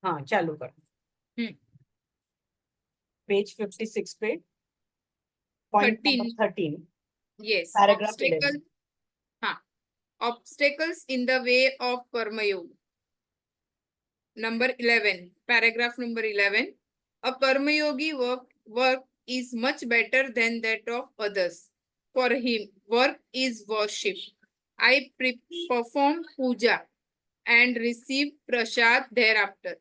हाँ चालू कर। हम्म। पेज 56 पे point 13। Number 13 yes, paragraph obstacle. 11। हाँ, obstacles in the way of karma yoga. Number 11, paragraph number 11. A karma yogi work is much better than that of others. For him, work is worship. I perform puja and receive prasad thereafter.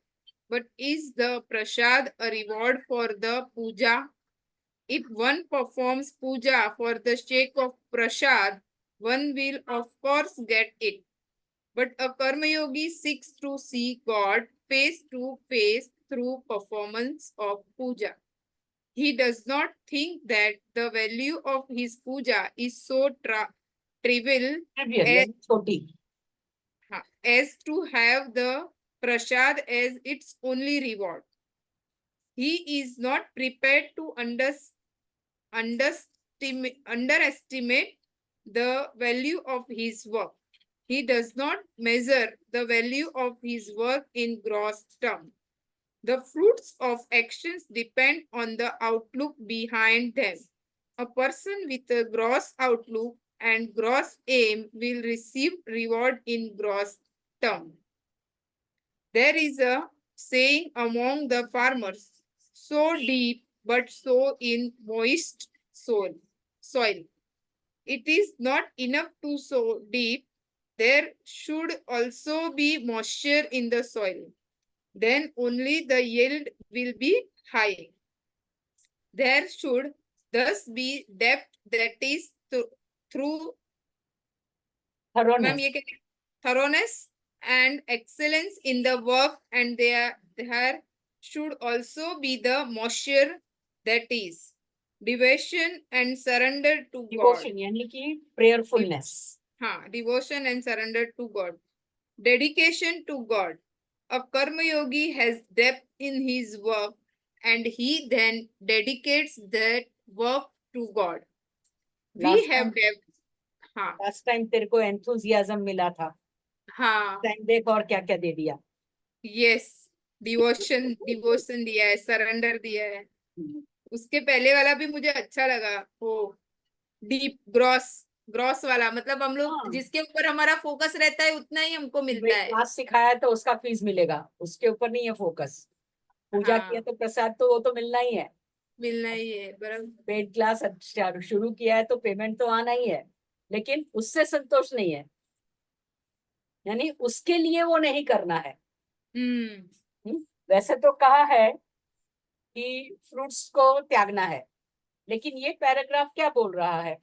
But is the prasad a reward for the puja? If one performs puja for the sake of prasad, one will of course get it. But a karma yogi seeks to see God face to face through performance of puja. He does not think that the value of his puja is so trivial trivial as, यानी छोटी। as to have the prasad as its only reward. He is not prepared to underestimate the value of his work. He does not measure the value of his work in gross terms. The fruits of actions depend on the outlook behind them. A person with a gross outlook and gross aim will receive reward in gross terms. There is a saying among the farmers, sow deep but sow in moist soil. It is not enough to sow deep. There should also be moisture in the soil. Then only the yield will be high. There should thus be depth, that is through thoroughness and excellence in the work, and there should also be the moisture, that is devotion and surrender to God. Devotion यानी कि प्रेयरफुलनेस। हाँ, devotion and surrender to God. Dedication to God. A karma yogi has depth in his work and he then dedicates that work to God. We have depth. हाँ, last time तेरे को enthusiasm मिला था, हाँ, time देख और क्या क्या दे दिया। यस, डिवोशन दिया है, सरेंडर दिया है। उसके पहले वाला भी मुझे अच्छा लगा, वो डीप ग्रॉस वाला, मतलब हम लोग जिसके ऊपर हमारा फोकस रहता है उतना ही हमको मिलता है। क्लास सिखाया है तो उसका फीस मिलेगा, उसके ऊपर नहीं है फोकस। पूजा किया तो प्रसाद तो वो तो मिलना ही है, बराबर। पेड क्लास शुरू किया है तो पेमेंट तो आना ही है, लेकिन उससे संतोष नहीं है, यानी उसके लिए वो नहीं करना है। वैसे तो कहा है कि फ्रूट्स को त्यागना है, लेकिन ये पैराग्राफ क्या बोल रहा है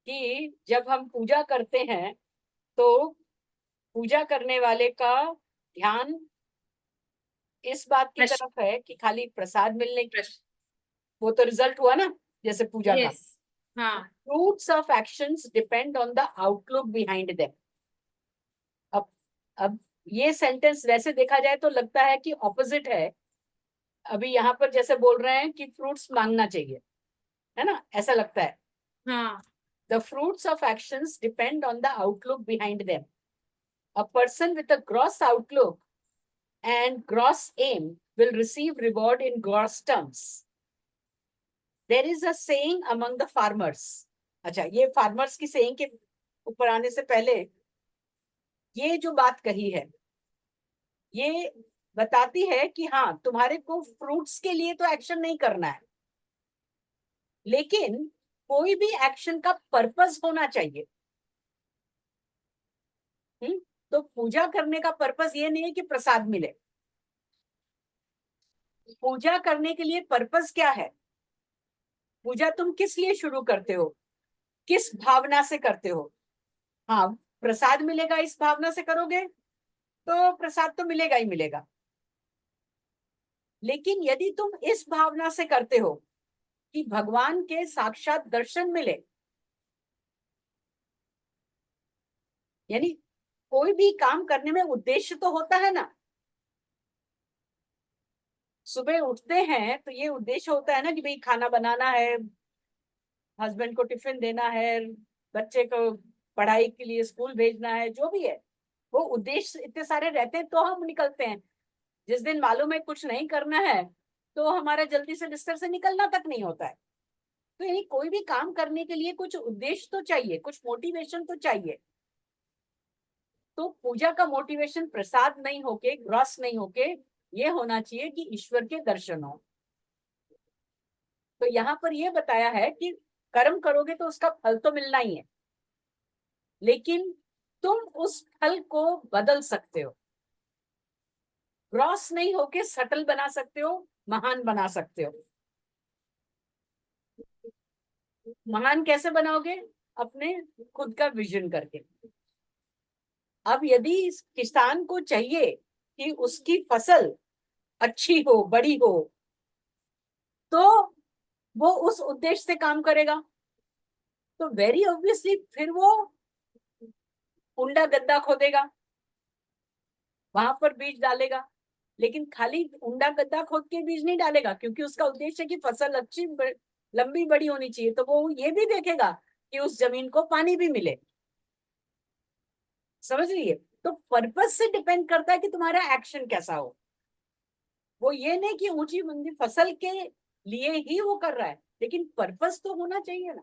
कि जब हम पूजा करते हैं तो पूजा करने वाले का ध्यान इस बात की तरफ है कि खाली प्रसाद मिलने की, वो तो रिजल्ट हुआ ना जैसे पूजा का। हाँ, fruits of actions depend on the outlook behind them. अब ये सेंटेंस वैसे देखा जाए तो लगता है कि ऑपोजिट है। अभी यहाँ पर जैसे बोल रहे हैं कि फ्रूट्स मांगना चाहिए, है ना, ऐसा लगता है। हाँ, the fruits of actions depend on the outlook behind them. A person with a gross outlook and gross aim will receive reward in gross terms. There is a saying among the farmers. अच्छा, ये farmers की saying के ऊपर आने से पहले ये जो बात कही है ये बताती है कि हाँ, तुम्हारे को फ्रूट्स के लिए तो एक्शन नहीं करना है, लेकिन कोई भी एक्शन का पर्पस होना चाहिए। तो पूजा करने का पर्पस ये नहीं है कि प्रसाद मिले। पूजा करने के लिए पर्पस क्या है? पूजा तुम किस लिए शुरू करते हो, किस भावना से करते हो? हाँ, प्रसाद मिलेगा इस भावना से करोगे तो प्रसाद तो मिलेगा ही मिलेगा, लेकिन यदि तुम इस भावना से करते हो कि भगवान के साक्षात दर्शन मिले, यानी कोई भी काम करने में उद्देश्य तो होता है ना। सुबह उठते हैं तो ये उद्देश्य होता है ना कि भाई खाना बनाना है, हस्बैंड को टिफिन देना है, बच्चे को पढ़ाई के लिए स्कूल भेजना है, जो भी है वो उद्देश्य इतने सारे रहते हैं तो हम निकलते हैं। जिस दिन मालूम है कुछ नहीं करना है, तो हमारा जल्दी से बिस्तर से निकलना तक नहीं होता है। तो यानी कोई भी काम करने के लिए कुछ उद्देश्य तो चाहिए, कुछ मोटिवेशन तो चाहिए। तो पूजा का मोटिवेशन प्रसाद नहीं होके, ग्रॉस नहीं होके, ये होना चाहिए कि ईश्वर के दर्शन हो। तो यहाँ पर ये बताया है कि कर्म करोगे तो उसका फल तो मिलना ही है, लेकिन तुम उस फल को बदल सकते हो। ग्रॉस नहीं होके सटल बना सकते हो, महान बना सकते हो। महान कैसे बनाओगे? अपने खुद का विजन करके। अब यदि किसान को चाहिए कि उसकी फसल अच्छी हो, बड़ी हो, तो वो उस उद्देश्य से काम करेगा। तो वेरी ऑब्वियसली फिर वो उंडा गद्दा खोदेगा, वहां पर बीज डालेगा। लेकिन खाली उंडा गद्दा खोद के बीज नहीं डालेगा, क्योंकि उसका उद्देश्य है कि फसल अच्छी लंबी बड़ी होनी चाहिए। तो वो ये भी देखेगा कि उस जमीन को पानी भी मिले। समझ लीजिए, तो पर्पस से डिपेंड करता है कि तुम्हारा एक्शन कैसा हो। वो ये नहीं कि ऊंची मंदी फसल के लिए ही वो कर रहा है, लेकिन पर्पस तो होना चाहिए ना।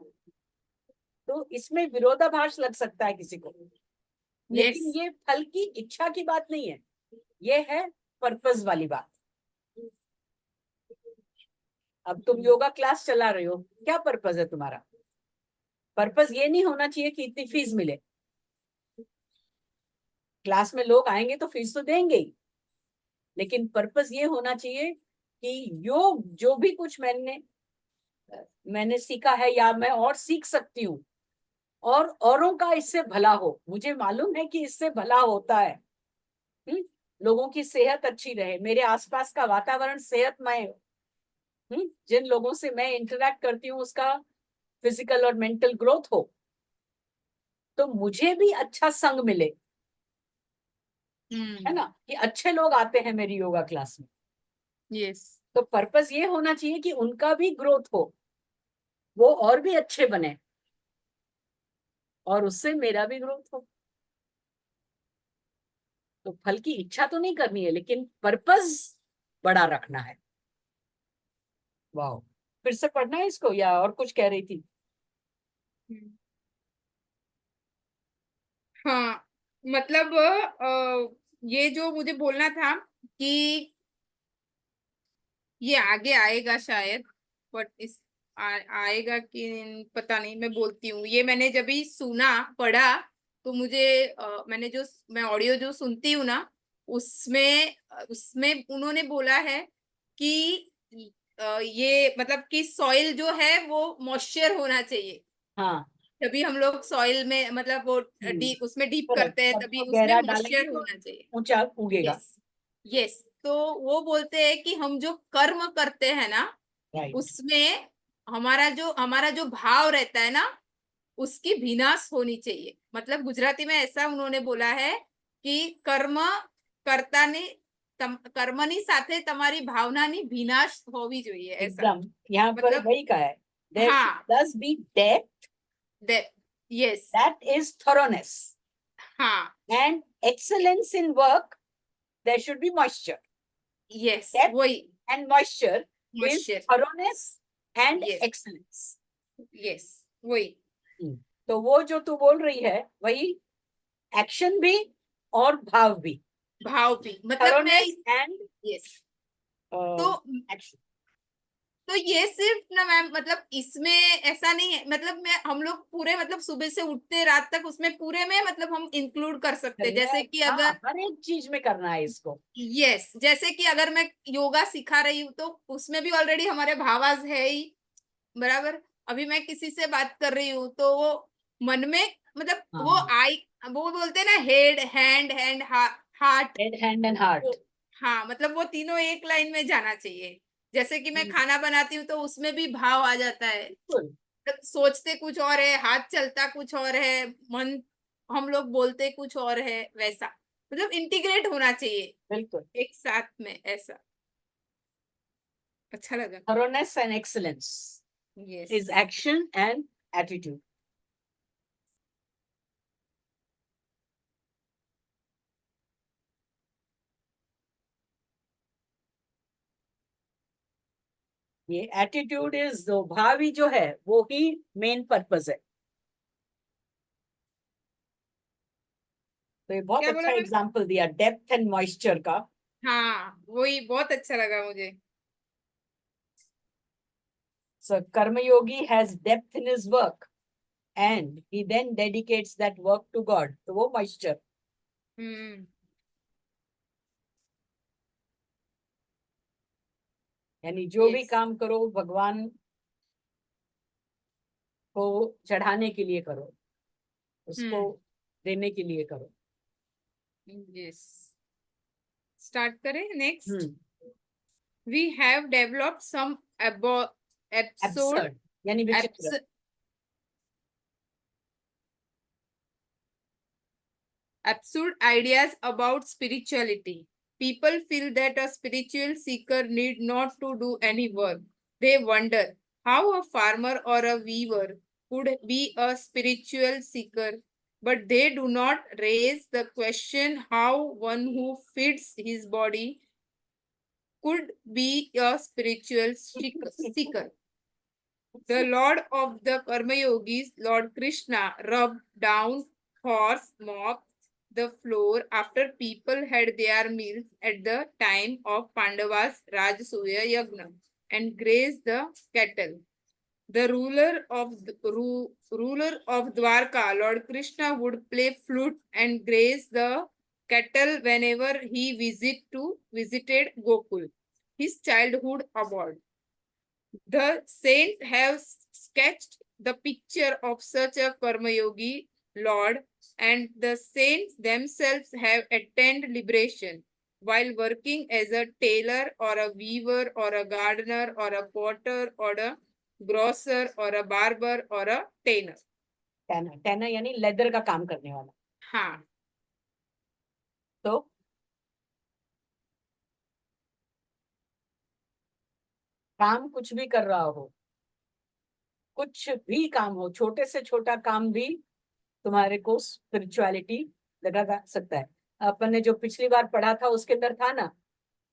तो इसमें विरोधाभास लग सकता है किसी को, लेकिन यस। ये फल की इच्छा की बात नहीं है, ये है पर्पस वाली बात। अब तुम योगा क्लास चला रहे हो, क्या पर्पस है तुम्हारा? पर्पस ये नहीं होना चाहिए कि इतनी फीस मिले। क्लास में लोग आएंगे तो फीस तो देंगे ही, लेकिन पर्पस ये होना चाहिए कि योग जो भी कुछ मैंने सीखा है या मैं और सीख सकती हूँ, और औरों का इससे भला हो। मुझे मालूम है कि इससे भला होता है। लोगों की सेहत अच्छी रहे, मेरे आसपास का वातावरण सेहतमय हो, जिन लोगों से मैं इंटरेक्ट करती हूँ उसका फिजिकल और मेंटल ग्रोथ हो, तो मुझे भी अच्छा संग मिले, है ना, कि अच्छे लोग आते हैं मेरी योगा क्लास में। यस। तो पर्पस ये होना चाहिए कि उनका भी ग्रोथ हो, वो और भी अच्छे बने, और उससे मेरा भी ग्रोथ हो। तो फल की इच्छा तो नहीं करनी है, लेकिन पर्पस बड़ा रखना है। वाह, फिर से पढ़ना है इसको या और कुछ कह रही थी? हाँ, मतलब ये जो मुझे बोलना था कि ये आगे आएगा शायद, बट आएगा कि पता नहीं, मैं बोलती हूँ। ये मैंने जब भी सुना, पढ़ा, तो मुझे मैं ऑडियो जो सुनती हूँ ना, उसमें उसमें उन्होंने बोला है कि ये मतलब कि सॉइल जो है वो मॉइस्चर होना चाहिए। हाँ। तभी हम लोग सॉइल में मतलब वो डीप उसमें डीप करेक्ट, करते हैं, जब तभी तो उसमें गहरा डालेंगे मॉइस्चर तो होना चाहिए। ऊंचा उगेगा। यस। यस। तो वो बोलते हैं कि हम जो कर्म करते हैं ना, राइट। उसमें हमारा जो भाव रहता है ना, उसकी विनाश होनी चाहिए। मतलब गुजराती में ऐसा उन्होंने बोला है कि कर्ताની કર્મની સાથે તમારી ભાવનાની વિનાશ હોવી જોઈએ, ऐसा। एकदम, यहाँ पर मतलब वही का है, देयर शुड हाँ। thus be depth, yes. that is thoroughness, हाँ। and excellence in work, there should be moisture. Yes, Depth वही। and moisture is moisture. thoroughness and yes. excellence. Yes, वही। तो वो जो तू बोल रही है वही, एक्शन भी और भाव भी, भाव भी, मतलब मैं। थरोनेस एंड यस। तो एक्शन। तो ये सिर्फ ना मैम, मतलब इसमें ऐसा नहीं है, मतलब मैं हम लोग पूरे मतलब सुबह से उठते रात तक उसमें पूरे में मतलब हम इंक्लूड कर सकते हैं। जैसे कि हाँ, अगर हर एक चीज में करना है इसको। यस, जैसे कि अगर मैं योगा सिखा रही हूँ तो उसमें भी ऑलरेडी हमारे भावाज है ही, बराबर। अभी मैं किसी से बात कर रही हूँ तो वो मन में, मतलब वो हाँ, वो बोलते हैं ना, head hand hand heart. Head hand and heart. हाँ, मतलब वो तीनों एक लाइन में जाना चाहिए। जैसे कि मैं खाना बनाती हूँ तो उसमें भी भाव आ जाता है। बिल्कुल। सोचते कुछ और है, हाथ चलता कुछ और है, मन हम लोग बोलते कुछ और है, वैसा। मतलब इंटीग्रेट होना चाहिए बिल्कुल। एक साथ में, ऐसा। अच्छा लगा। Thoroughness and excellence yes. is action and attitude. ये एटीट्यूड इज भाव ही जो है वो ही मेन पर्पस है। तो ये बहुत क्या बोला अच्छा मैम? एग्जांपल दिया डेप्थ एंड मॉइस्चर का। हाँ, वही बहुत अच्छा लगा मुझे। So Karmayogi has depth in his work and he then dedicates that work to God. तो वो मॉइस्चर। हम्म। यानी जो भी यस। काम करो भगवान को चढ़ाने के लिए करो, उसको हम्म। देने के लिए करो। यस। स्टार्ट करें next. Hmm. We have developed some absurd absurd यानी विचित्र। absurd ideas about spirituality. People feel that a spiritual seeker need not to do any work. They wonder how a farmer or a weaver could be a spiritual seeker, but they do not raise the question how one who feeds his body could be a spiritual seeker. The Lord of the Karma Yogis, Lord Krishna, rubbed down horse mop the floor after people had their meals at the time of Pandava's Rajasuya Yagna and grazed the cattle. The ruler of Dwarka, Lord Krishna, would play flute and graze the cattle whenever he visited Gokul, his childhood abode. The saints have sketched the picture of such a Karma Yogi Lord, and the saints themselves have attained liberation while working as a tailor or a weaver or a gardener or a potter or a grocer or a barber or a tanner. Tenor, tenor यानी leather का काम करने वाला। हाँ। तो काम कुछ भी कर रहा हो, कुछ भी काम हो, छोटे से छोटा काम भी तुम्हारे को स्पिरिचुअलिटी लगा सकता है। अपन ने जो पिछली बार पढ़ा था उसके अंदर था ना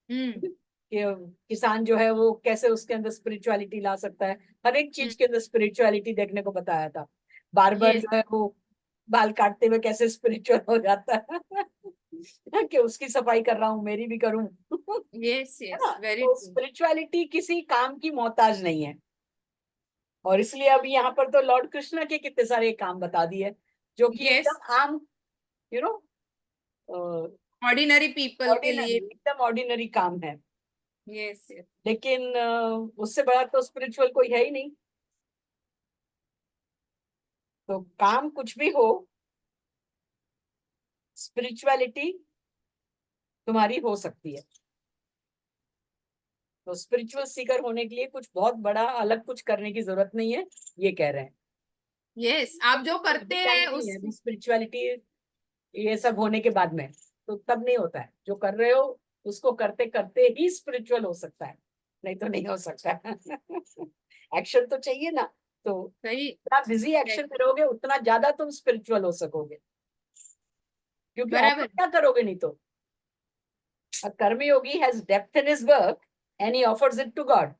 हम्म। कि किसान जो है वो कैसे उसके अंदर स्पिरिचुअलिटी ला सकता है। हर एक चीज के अंदर स्पिरिचुअलिटी देखने को बताया था। Barber yes. जो है वो बाल काटते हुए कैसे स्पिरिचुअल हो जाता है कि उसकी सफाई कर रहा हूँ, मेरी भी करूँ यस। है यस, ना। वेरी तो ट्रू। स्पिरिचुअलिटी किसी काम की मोहताज नहीं है। और इसलिए अभी यहाँ पर तो लॉर्ड कृष्ण के कितने सारे काम बता दिए जो कि यस। एकदम आम, यू नो, ऑर्डिनरी पीपल के ऑर्डिनरी, लिए। एकदम ऑर्डिनरी काम है। यस। यस। लेकिन उससे बड़ा तो स्पिरिचुअल कोई है ही नहीं। तो काम कुछ भी हो, स्पिरिचुअलिटी तुम्हारी हो सकती है। तो स्पिरिचुअल सीकर होने के लिए कुछ बहुत बड़ा अलग कुछ करने की जरूरत नहीं है, ये कह रहे हैं। यस, आप जो करते हैं टाइम नहीं है उस। अभी स्पिरिचुअलिटी ये सब होने के बाद में, तो तब नहीं होता है। जो कर रहे हो उसको करते करते ही स्पिरिचुअल हो सकता है, नहीं तो नहीं हो सकता एक्शन तो चाहिए ना। तो सही। जितना बिजी एक्शन करोगे उतना ज्यादा तुम स्पिरिचुअल हो सकोगे, क्योंकि ऑफर बराबर। क्या करोगे नहीं तो। A Karmayogi has depth in his work and he offers it to God.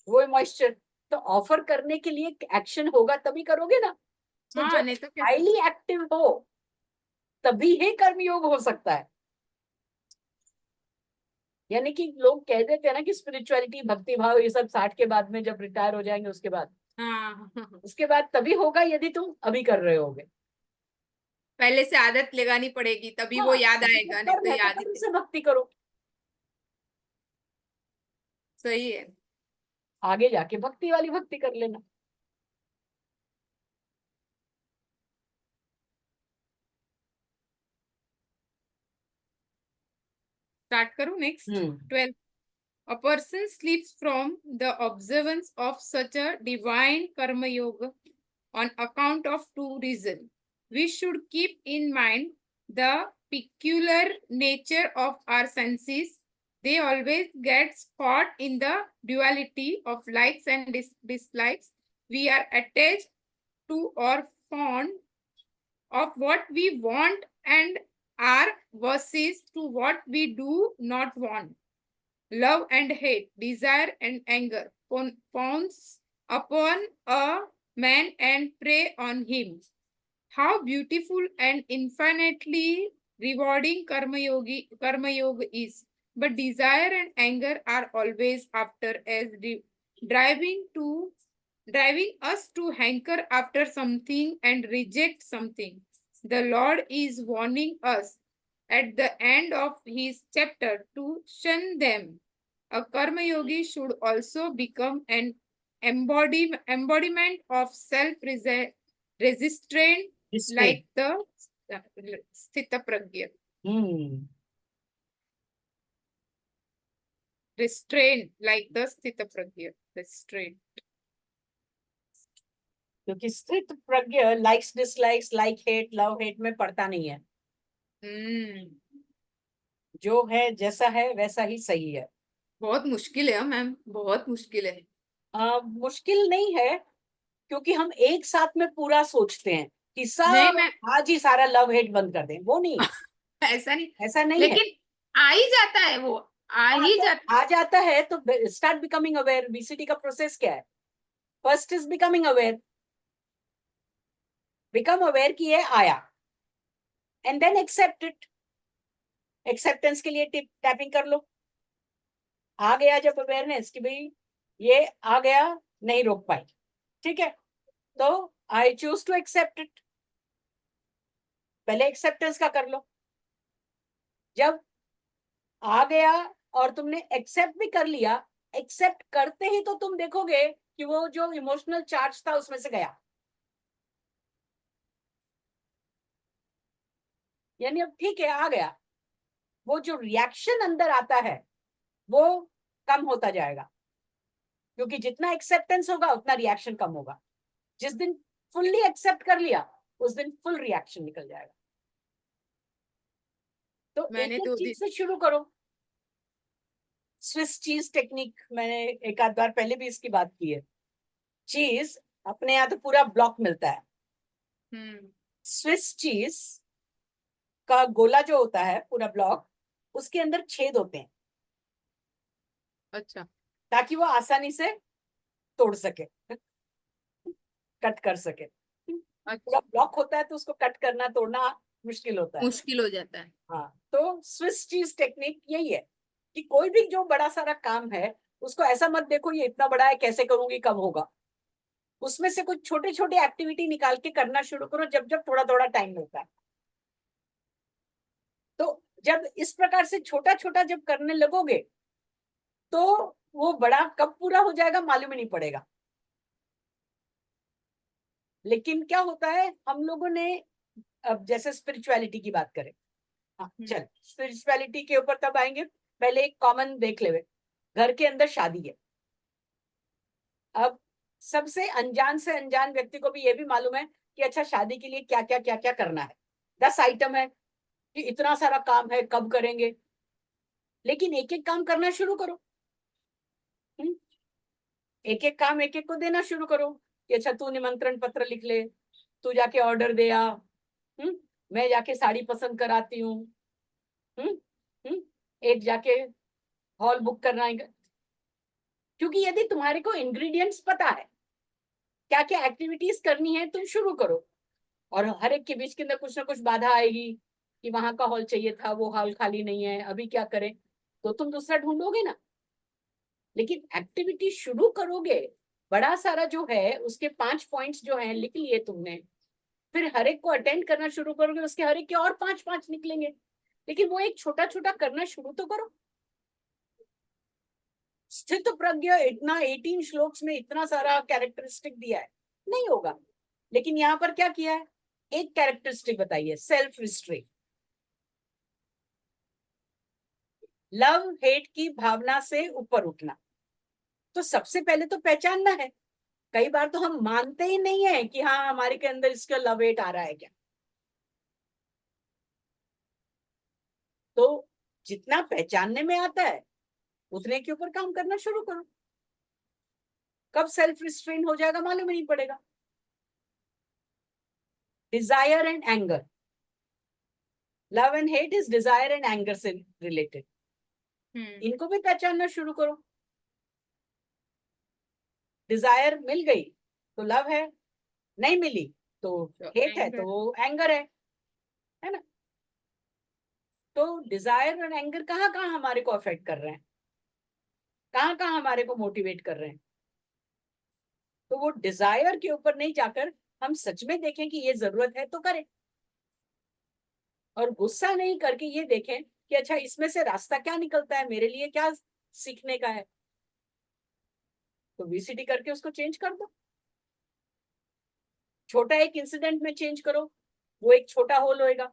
वो मॉइस्चर तो ऑफर करने के लिए एक्शन होगा तभी करोगे ना। तो हाँ, जब नहीं तो कैसे। हाईली एक्टिव हो तभी ही कर्मयोग हो सकता है। यानी कि लोग कह देते हैं ना कि स्पिरिचुअलिटी भक्ति भाव ये सब 60 के बाद में जब रिटायर हो जाएंगे उसके बाद, हाँ। उसके बाद तभी होगा यदि तुम अभी कर रहे होगे। पहले से आदत लगानी पड़ेगी तभी वो हाँ, याद अभी आएगा, जब नहीं कर तो रहे हो याद ही तभी नहीं। से भक्ति करो, सही है। आगे जाके भक्ति वाली भक्ति कर लेना। स्टार्ट करूं next. Hmm. 12. A person sleeps from the observance of such a divine karma yoga on account of two reasons. We should keep in mind the peculiar nature of our senses. They always get caught in the duality of likes and dislikes. We are attached to or fond of what we want and are versus to what we do not want. love and hate, desire and anger pounce upon a man and prey on him. How beautiful and infinitely rewarding karma yoga is. But desire and anger are always after as driving us to hanker after something and reject something. The Lord is warning us at the end of his chapter to shun them. A karma yogi should also become an embodiment of self-restraint Restraint. like the sthita pragya. Hmm. Restraint like the sthita pragya. Restraint. क्योंकि स्थित प्रज्ञ likes dislikes like hate love hate में पड़ता नहीं है, हम्म, जो है जैसा है वैसा ही सही है। बहुत मुश्किल है मैम, बहुत मुश्किल है। मुश्किल नहीं है, क्योंकि हम एक साथ में पूरा सोचते हैं कि नहीं सब मैं आज ही सारा लव हेट बंद कर दें, वो नहीं, ऐसा नहीं, ऐसा नहीं है। लेकिन आ ही जाता है वो, आ हाँ, ही तो जाता। आ जाता है तो स्टार्ट बिकमिंग अवेयर। बीसीटी का प्रोसेस क्या है? First is becoming aware, become aware कि ये आया, and then accept it. Acceptance के लिए टैपिंग कर लो। आ गया जब अवेयरनेस कि भाई ये आ गया, नहीं रोक पाई, ठीक है, तो I choose to accept it. पहले एक्सेप्टेंस का कर लो। जब आ गया और तुमने एक्सेप्ट भी कर लिया, एक्सेप्ट करते ही तो तुम देखोगे कि वो जो इमोशनल चार्ज था उसमें से गया, यानी अब ठीक है आ गया। वो जो रिएक्शन अंदर आता है वो कम होता जाएगा, क्योंकि जितना एक्सेप्टेंस होगा उतना रिएक्शन कम होगा। जिस दिन फुल्ली एक्सेप्ट कर लिया उस दिन फुल रिएक्शन निकल जाएगा। तो मैंने एक एक 2 दिन चीज से शुरू करो। स्विस चीज टेक्निक, मैंने एक आध बार पहले भी इसकी बात की है। चीज अपने यहाँ तो पूरा ब्लॉक मिलता है। स्विस चीज का गोला जो होता है पूरा ब्लॉक, उसके अंदर छेद होते हैं अच्छा ताकि वो आसानी से तोड़ सके, कट कर सके। पूरा अच्छा ब्लॉक होता है तो उसको कट करना तोड़ना मुश्किल होता है। मुश्किल हो जाता है। हाँ, तो स्विस चीज टेक्निक यही है कि कोई भी जो बड़ा सारा काम है उसको ऐसा मत देखो ये इतना बड़ा है कैसे करूंगी कब होगा। उसमें से कुछ छोटे छोटे एक्टिविटी निकाल के करना शुरू करो जब जब थोड़ा थोड़ा टाइम मिलता है। तो जब इस प्रकार से छोटा छोटा जब करने लगोगे तो वो बड़ा कब पूरा हो जाएगा मालूम ही नहीं पड़ेगा। लेकिन क्या होता है हम लोगों ने, अब जैसे स्पिरिचुअलिटी की बात करें, हाँ चल स्पिरिचुअलिटी के ऊपर तब आएंगे, पहले एक कॉमन देख ले। घर के अंदर शादी है, अब सबसे अनजान से अनजान व्यक्ति को भी ये भी मालूम है कि अच्छा शादी के लिए क्या क्या क्या क्या करना है। 10 आइटम है कि इतना सारा काम है कब करेंगे, लेकिन एक एक काम करना शुरू करो। एक एक काम एक एक को देना शुरू करो कि अच्छा तू निमंत्रण पत्र लिख ले, तू जाके ऑर्डर दे आ, मैं जाके साड़ी पसंद कराती हूँ, एक जाके हॉल बुक करना है। क्योंकि यदि तुम्हारे को इंग्रेडिएंट्स पता है क्या क्या एक्टिविटीज करनी है तुम शुरू करो, और हर एक के बीच के अंदर कुछ ना कुछ बाधा आएगी कि वहां का हॉल चाहिए था वो हॉल खाली नहीं है अभी क्या करें, तो तुम दूसरा ढूंढोगे ना। लेकिन एक्टिविटी शुरू करोगे, बड़ा सारा जो है उसके 5 पॉइंट्स जो हैं लिख लिए तुमने, फिर हर एक को अटेंड करना शुरू करोगे, उसके हर एक के और 5 5 निकलेंगे। लेकिन वो एक छोटा छोटा करना शुरू तो करो। स्थित प्रज्ञ इतना 18 श्लोक्स में इतना सारा कैरेक्टरिस्टिक दिया है, नहीं होगा। लेकिन यहाँ पर क्या किया है, एक कैरेक्टरिस्टिक बताइए, सेल्फ रिस्ट्रेंट। लव हेट की भावना से ऊपर उठना, तो सबसे पहले तो पहचानना है। कई बार तो हम मानते ही नहीं है कि हाँ हमारे के अंदर इसका लव हेट आ रहा है क्या। तो जितना पहचानने में आता है उतने के ऊपर काम करना शुरू करो। कब सेल्फ रिस्ट्रेन हो जाएगा मालूम ही नहीं पड़ेगा। Desire and anger, love and hate is desire and anger से रिलेटेड। इनको भी पहचानना शुरू करो। डिजायर मिल गई तो लव है, नहीं मिली तो तो हेट है, anger, तो एंगर है ना। तो डिजायर और एंगर कहाँ कहाँ हमारे को अफेक्ट कर रहे हैं, कहाँ कहाँ हमारे को मोटिवेट कर रहे हैं। तो वो डिजायर के ऊपर नहीं जाकर हम सच में देखें कि ये जरूरत है तो करें, और गुस्सा नहीं करके ये देखें कि अच्छा इसमें से रास्ता क्या निकलता है, मेरे लिए क्या सीखने का है। तो वीसीडी करके उसको चेंज कर दो। छोटा एक इंसिडेंट में चेंज करो, वो एक छोटा होल होएगा,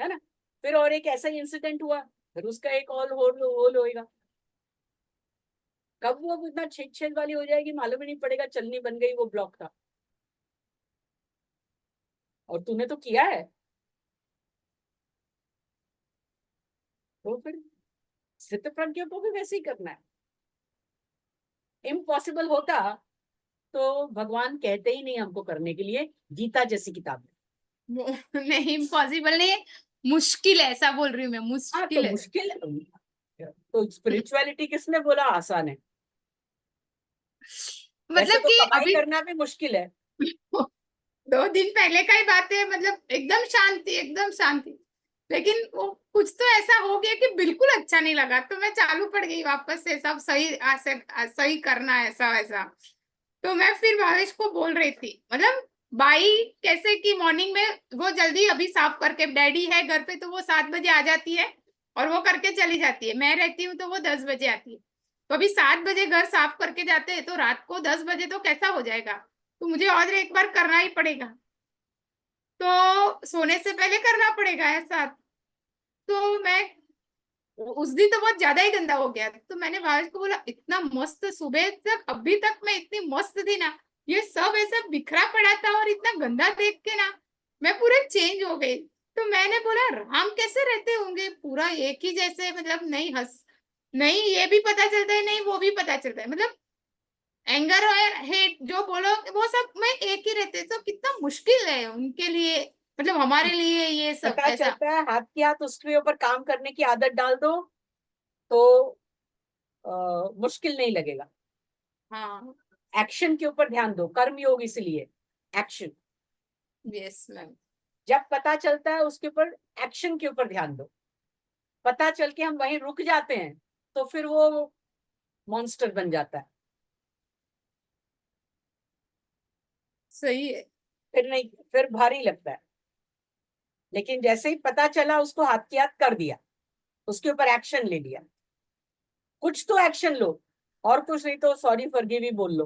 है ना। फिर और एक ऐसा ही इंसिडेंट हुआ, फिर उसका एक और होल होएगा। कब वो इतना छेद छेद वाली हो जाएगी मालूम ही नहीं पड़ेगा, चलनी बन गई, वो ब्लॉक था और तूने तो किया है। तो फिर स्थित प्रज्ञ को भी वैसे ही करना है। इम्पॉसिबल होता तो भगवान कहते ही नहीं हमको करने के लिए गीता जैसी किताब। नहीं इम्पॉसिबल नहीं है, मुश्किल है, ऐसा बोल रही हूँ मैं, हाँ तो मुश्किल है। मुश्किल, तो स्पिरिचुअलिटी किसने बोला आसान है। वैसे मतलब तो कि कमाई अभी करना भी मुश्किल है। 2 दिन पहले का ही बात है, मतलब एकदम शांति, एकदम शांति। लेकिन वो कुछ तो ऐसा हो गया कि बिल्कुल अच्छा नहीं लगा, तो मैं चालू पड़ गई वापस से सब सही सही करना ऐसा वैसा। तो मैं फिर भावेश को बोल रही थी, मतलब बाई कैसे कि मॉर्निंग में वो जल्दी अभी साफ करके, डैडी है घर पे तो वो 7 बजे आ जाती है और वो करके चली जाती है, मैं रहती हूँ तो वो 10 बजे आती है। तो अभी 7 बजे घर साफ करके जाते हैं तो रात को 10 बजे तो कैसा हो जाएगा, तो मुझे और एक बार करना ही पड़ेगा, तो सोने से पहले करना पड़ेगा ऐसा। तो मैं उस दिन तो बहुत ज्यादा ही गंदा हो गया, तो मैंने भावेश को बोला इतना मस्त सुबह तक, अभी तक मैं इतनी मस्त थी ना, ये सब ऐसा बिखरा पड़ा था और इतना गंदा देख के ना मैं पूरे चेंज हो गई। तो मैंने बोला राम कैसे रहते होंगे पूरा एक ही जैसे, मतलब नहीं हंस, नहीं ये भी पता चलता है, नहीं वो भी पता चलता है, मतलब एंगर और हेट जो बोलो वो सब में एक ही रहते हैं, तो कितना मुश्किल है उनके लिए, मतलब हमारे लिए ये सब पता ऐसा। चलता है हाथ की हाथ उसके ऊपर काम करने की आदत डाल दो तो मुश्किल नहीं लगेगा। हाँ। एक्शन के ऊपर ध्यान दो, कर्म योग इसलिए एक्शन। Yes ma'am. जब पता चलता है उसके ऊपर एक्शन के ऊपर ध्यान दो। पता चल के हम वहीं रुक जाते हैं तो फिर वो मॉन्स्टर बन जाता है, सही है। फिर नहीं, फिर भारी लगता है। लेकिन जैसे ही पता चला उसको हाथ की हाथ कर दिया, उसके ऊपर एक्शन ले लिया। कुछ तो एक्शन लो, और कुछ नहीं तो सॉरी फॉरगिव ही बोल लो,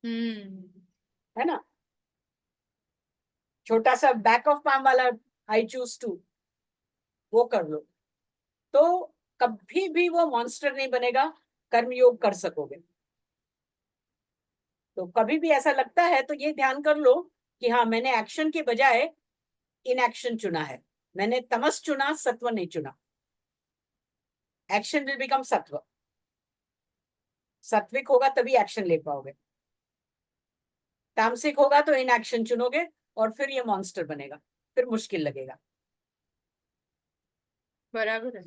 हम्म। है ना। छोटा सा बैक ऑफ पाम वाला आई चूज टू, वो कर लो तो कभी भी वो मॉन्स्टर नहीं बनेगा, कर्मयोग कर सकोगे। तो कभी भी ऐसा लगता है तो ये ध्यान कर लो कि हाँ मैंने एक्शन के बजाय इनएक्शन चुना है, मैंने तमस चुना, सत्व नहीं चुना। एक्शन विल बिकम सत्व, सात्विक होगा तभी एक्शन ले पाओगे, तामसिक होगा तो इनएक्शन चुनोगे और फिर ये मॉन्स्टर बनेगा, फिर मुश्किल लगेगा। बराबर है।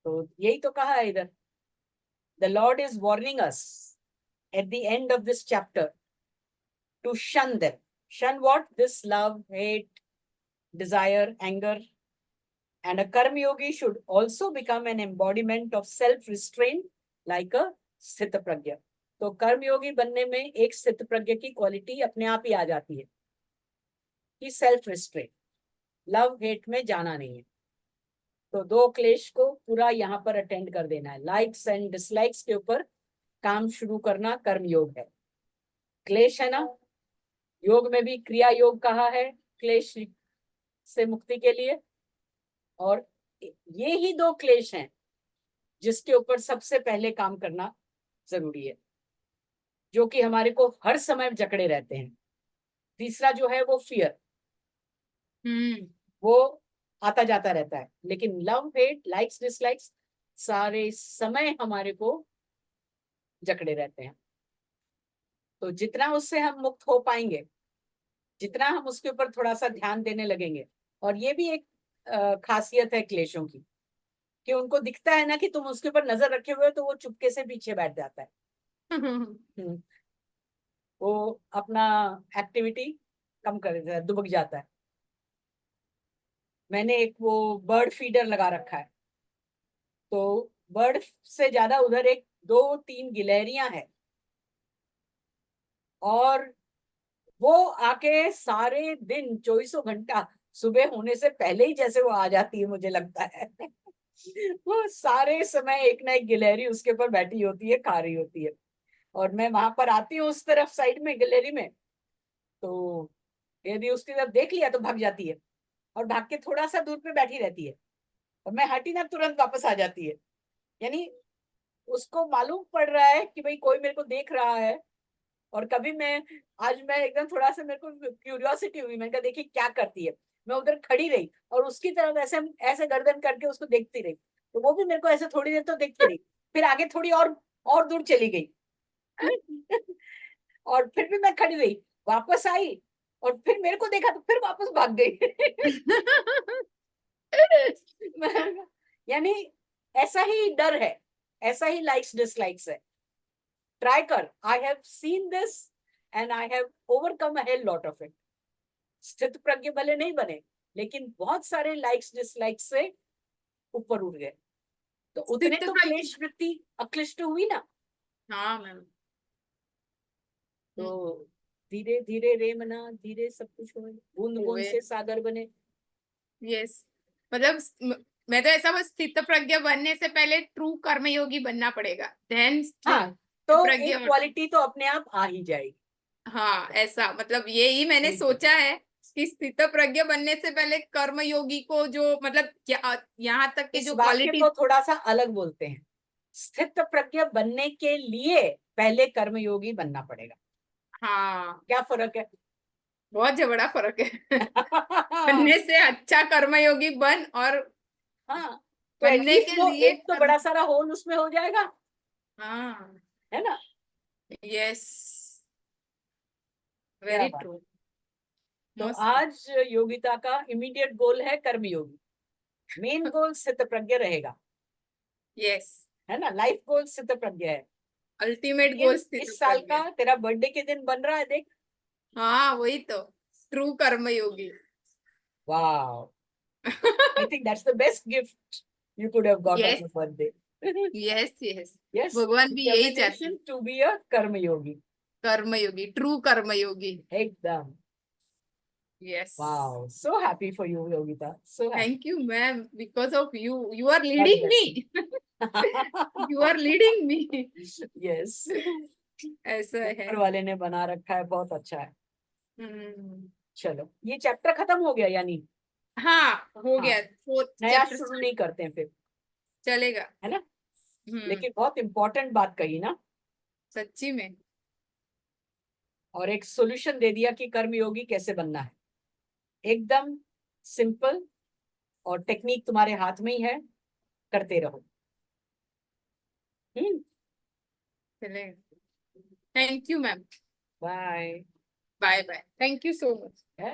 तो यही तो कहा है इधर, the Lord is warning us at the end of this chapter to shun them. Shun what? This love, hate, desire, anger. And a karma yogi should also become an embodiment of self-restraint like a स्थित प्रज्ञ। तो कर्म योगी बनने में एक स्थित प्रज्ञ की quality अपने आप ही आ जाती है कि सेल्फ रिस्ट्रेंट, लव हेट में जाना नहीं है। तो 2 क्लेश को पूरा यहाँ पर अटेंड कर देना है, लाइक्स एंड डिसलाइक्स के ऊपर काम शुरू करना कर्म योग है। क्लेश है ना, योग में भी क्रिया योग कहा है क्लेश से मुक्ति के लिए। और ये ही 2 क्लेश हैं जिसके ऊपर सबसे पहले काम करना जरूरी है, जो कि हमारे को हर समय जकड़े रहते हैं। तीसरा जो है वो फियर, हम्म। वो आता जाता रहता है, लेकिन लव हेट लाइक्स डिसलाइक्स सारे समय हमारे को जकड़े रहते हैं। तो जितना उससे हम मुक्त हो पाएंगे, जितना हम उसके ऊपर थोड़ा सा ध्यान देने लगेंगे। और ये भी एक खासियत है क्लेशों की कि उनको दिखता है ना कि तुम उसके ऊपर नजर रखे हुए हो, तो वो चुपके से पीछे बैठ जाता है। हम्म, वो अपना एक्टिविटी कम कर देता है, दुबक जाता है। मैंने एक वो बर्ड फीडर लगा रखा है, तो बर्ड से ज्यादा उधर एक दो तीन गिलहरियां हैं, और वो आके सारे दिन 24 घंटा, सुबह होने से पहले ही जैसे वो आ जाती है, मुझे लगता है वो सारे समय एक ना एक गिलहरी उसके ऊपर बैठी होती है, खा रही होती है। और मैं वहां पर आती हूँ उस तरफ साइड में गिलहरी में, तो यदि उसकी तरफ देख लिया तो भाग जाती है, और भाग के थोड़ा सा दूर पे बैठी रहती है, और मैं हटी ना तुरंत वापस आ जाती है। यानी उसको मालूम पड़ रहा है कि भाई कोई मेरे को देख रहा है। और कभी मैं, आज मैं एकदम थोड़ा सा, मेरे को क्यूरियोसिटी हुई, मैंने कहा देखिए क्या करती है। मैं उधर खड़ी रही और उसकी तरफ ऐसे ऐसे गर्दन करके उसको देखती रही, तो वो भी मेरे को ऐसे थोड़ी देर तो देखती रही, फिर आगे थोड़ी और दूर चली गई और फिर भी मैं खड़ी रही, वापस आई, और फिर मेरे को देखा तो फिर वापस भाग गई यानी ऐसा ही डर है, ऐसा ही लाइक्स डिसलाइक्स है। ट्राई कर, I have seen this and I have overcome a hell lot of it. स्थित प्रज्ञ भले नहीं बने, लेकिन बहुत सारे लाइक्स डिसलाइक्स से ऊपर उठ गए, तो उतने तो क्लेश वृत्ति अक्लिष्ट हुई ना। हाँ मैम। तो धीरे धीरे रे मना, धीरे सब कुछ हो, बूंद बूंद से सागर बने। यस, मतलब मैं तो ऐसा, बस स्थित प्रज्ञ बनने से पहले ट्रू कर्मयोगी बनना पड़ेगा, देन हाँ, तो प्रज्ञ। एक क्वालिटी तो अपने आप आ ही जाएगी। हाँ ऐसा, मतलब यही मैंने सोचा है कि स्थित प्रज्ञ बनने से पहले कर्मयोगी को जो, मतलब यहाँ तक के इस जो वाक्य क्वालिटी। को थोड़ा सा अलग बोलते हैं, स्थित प्रज्ञ बनने के लिए पहले कर्मयोगी बनना पड़ेगा। हाँ, क्या फर्क है? बहुत बड़ा फर्क है बनने से अच्छा कर्मयोगी बन, और हाँ, तो बनने एटलीस्ट के वो लिए एक तो बड़ा सारा होल उसमें हो जाएगा, हाँ, है ना। यस, क्या वेरी बात। ट्रू, तो मस्त। आज योगिता का इमीडिएट गोल है कर्मयोगी, मेन गोल स्थित प्रज्ञ रहेगा, यस, है ना। लाइफ गोल स्थित प्रज्ञ है। अल्टीमेट गोल लेकिन स्थित इस साल प्रज्ञ। का तेरा बर्थडे के दिन बन रहा है, देख। हाँ वही तो, ट्रू कर्मयोगी वाह, I think that's the best gift you could have got on yes, your birthday. Yes, yes, Yes, भगवान भी यही चाहते हैं, determination to be a karmayogi. Karmayogi, true karmayogi. एकदम। Yes, Wow, so happy for you, Yogita. So happy. Thank you ma'am, because of you, you are God leading bless me you are leading me you. Yes. ऐसा है। ऊपर वाले ने बना रखा है, बहुत अच्छा है। हम्म, चलो, ये चैप्टर खत्म हो गया यानी। हाँ हो हाँ, गया, फोर्थ नया चैप्टर शुरू नहीं करते हैं फिर, चलेगा। है ना। हम्म, लेकिन बहुत इंपॉर्टेंट बात कही ना, सच्ची में। और एक सॉल्यूशन दे दिया कि कर्मयोगी कैसे बनना है। एकदम सिंपल, और टेक्निक तुम्हारे हाथ में ही है, करते रहो। चलेगा, thank you ma'am, bye. Bye bye, thank you so much.